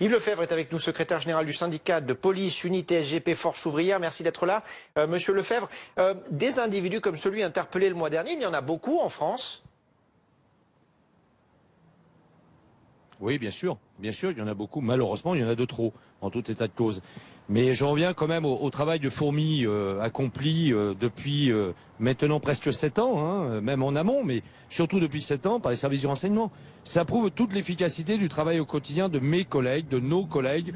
Yves Lefebvre est avec nous, secrétaire général du syndicat de police Unité SGP Force Ouvrière. Merci d'être là. Monsieur Lefebvre, des individus comme celui interpellé le mois dernier, il y en a beaucoup en France? Oui, bien sûr, il y en a beaucoup. Malheureusement, il y en a de trop, en tout état de cause. Mais j'en reviens quand même au travail de fourmi accompli depuis maintenant presque 7 ans, hein, même en amont, mais surtout depuis 7 ans par les services du renseignement. Ça prouve toute l'efficacité du travail au quotidien de mes collègues, de nos collègues,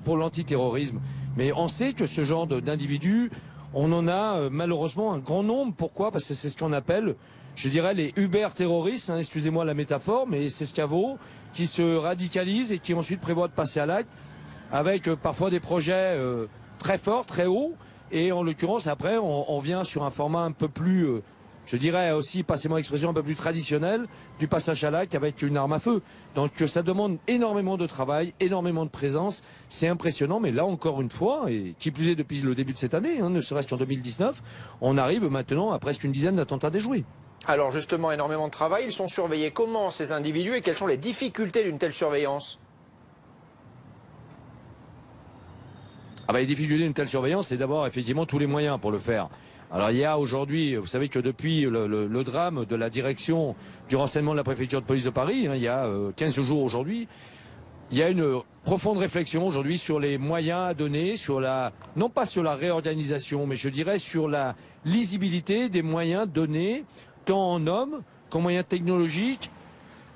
pour l'antiterrorisme. Mais on sait que ce genre d'individus, on en a malheureusement un grand nombre. Pourquoi? Parce que c'est ce qu'on appelle, je dirais, les Uber-terroristes, hein, excusez-moi la métaphore, mais c'est ce qu'à vaut, qui se radicalisent et qui ensuite prévoient de passer à l'acte avec parfois des projets très forts, très hauts. Et en l'occurrence, après, on vient sur un format un peu plus, je dirais aussi, passez-moi l'expression, un peu plus traditionnel du passage à l'acte avec une arme à feu. Donc ça demande énormément de travail, énormément de présence. C'est impressionnant, mais là encore une fois, et qui plus est depuis le début de cette année, hein, ne serait-ce qu'en 2019, on arrive maintenant à presque une dizaine d'attentats déjoués. Alors justement, énormément de travail. Ils sont surveillés comment, ces individus, et quelles sont les difficultés d'une telle surveillance? Les difficultés d'une telle surveillance, c'est d'abord effectivement tous les moyens pour le faire. Alors il y a aujourd'hui, vous savez que depuis le drame de la direction du renseignement de la préfecture de police de Paris, hein, il y a 15 jours aujourd'hui, il y a une profonde réflexion aujourd'hui sur les moyens à donner, sur non pas sur la réorganisation, mais je dirais sur la lisibilité des moyens donnés, tant en hommes qu'en moyens technologiques,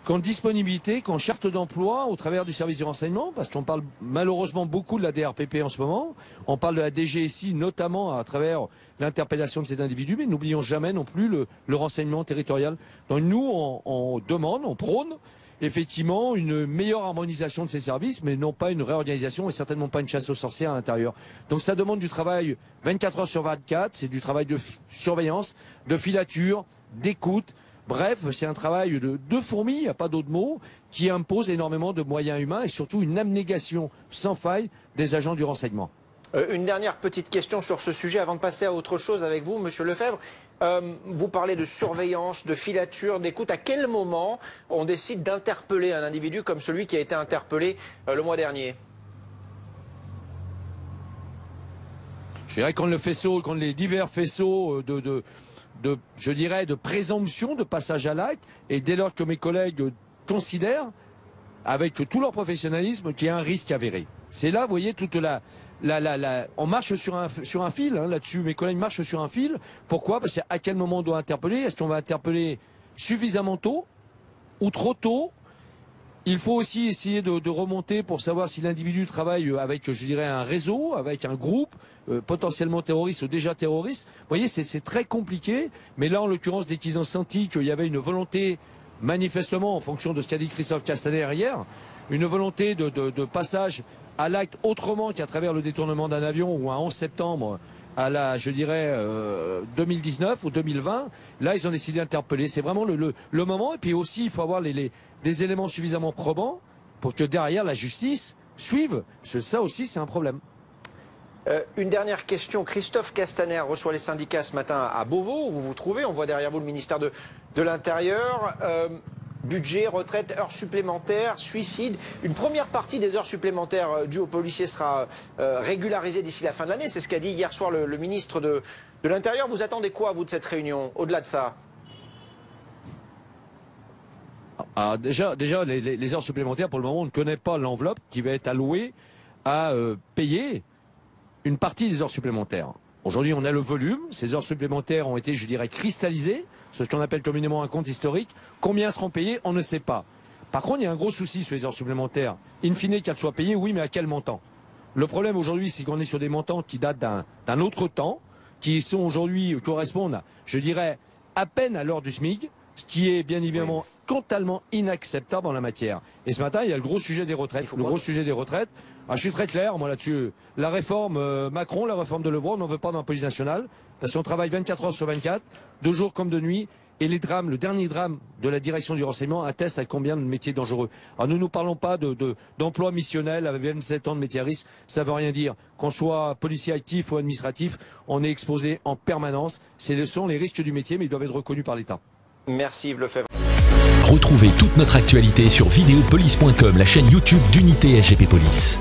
qu'en disponibilité, qu'en charte d'emploi au travers du service du renseignement, parce qu'on parle malheureusement beaucoup de la DRPP en ce moment, on parle de la DGSI notamment à travers l'interpellation de ces individus, mais n'oublions jamais non plus le renseignement territorial. Donc nous, on demande, on prône effectivement une meilleure harmonisation de ces services, mais non pas une réorganisation et certainement pas une chasse aux sorcières à l'intérieur. Donc ça demande du travail 24 heures sur 24, c'est du travail de surveillance, de filature, d'écoute. Bref, c'est un travail de fourmi, il n'y a pas d'autre mot, qui impose énormément de moyens humains et surtout une abnégation sans faille des agents du renseignement. Une dernière petite question sur ce sujet avant de passer à autre chose avec vous, monsieur Lefebvre. Vous parlez de surveillance, de filature, d'écoute. À quel moment on décide d'interpeller un individu comme celui qui a été interpellé le mois dernier? Je dirais quand les divers faisceaux je dirais, de présomption de passage à l'acte, et dès lors que mes collègues considèrent, avec tout leur professionnalisme, qu'il y a un risque avéré. C'est là, vous voyez, toute on marche sur un fil, hein, là-dessus. Mes collègues marchent sur un fil. Pourquoi? Parce qu'à quel moment on doit interpeller? Est-ce qu'on va interpeller suffisamment tôt ou trop tôt? Il faut aussi essayer de remonter pour savoir si l'individu travaille avec, je dirais, un réseau, avec un groupe, potentiellement terroriste ou déjà terroriste. Vous voyez, c'est très compliqué. Mais là, en l'occurrence, dès qu'ils ont senti qu'il y avait une volonté, manifestement, en fonction de ce qu'a dit Christophe Castaner hier, une volonté de passage à l'acte autrement qu'à travers le détournement d'un avion ou un 11 septembre à je dirais, 2019 ou 2020, là, ils ont décidé d'interpeller. C'est vraiment le moment. Et puis aussi, il faut avoir des éléments suffisamment probants pour que derrière la justice suive. Parce que ça aussi, c'est un problème. Une dernière question. Christophe Castaner reçoit les syndicats ce matin à Beauvau, où vous vous trouvez. On voit derrière vous le ministère de l'Intérieur. Budget, retraite, heures supplémentaires, suicide. Une première partie des heures supplémentaires dues aux policiers sera régularisée d'ici la fin de l'année. C'est ce qu'a dit hier soir le ministre de l'Intérieur. Vous attendez quoi, vous, de cette réunion, au-delà de ça? Déjà les heures supplémentaires, pour le moment, on ne connaît pas l'enveloppe qui va être allouée à payer une partie des heures supplémentaires. Aujourd'hui, on a le volume. Ces heures supplémentaires ont été, je dirais, cristallisées. C'est ce qu'on appelle communément un compte historique. Combien seront payés? On ne sait pas. Par contre, il y a un gros souci sur les heures supplémentaires. In fine, qu'elles soient payées, oui, mais à quel montant? Le problème aujourd'hui, c'est qu'on est sur des montants qui datent d'un autre temps, qui sont aujourd'hui, correspondent, je dirais, à peine à l'heure du SMIC, ce qui est bien évidemment totalement inacceptable en la matière. Et ce matin, il y a le gros sujet des retraites. Je suis très clair, moi, là-dessus. La réforme Macron, la réforme de Levron, on n'en veut pas dans la police nationale. Parce qu'on travaille 24 heures sur 24, de jour comme de nuit. Et les drames, le dernier drame de la direction du renseignement atteste à combien de métiers dangereux. Alors nous ne parlons pas d'emploi missionnel avec 27 ans de métier à risque. Ça ne veut rien dire. Qu'on soit policier actif ou administratif, on est exposé en permanence. Ce sont les risques du métier, mais ils doivent être reconnus par l'État. Merci Yves Lefebvre. Retrouvez toute notre actualité sur videopolice.com, la chaîne YouTube d'Unité SGP Police.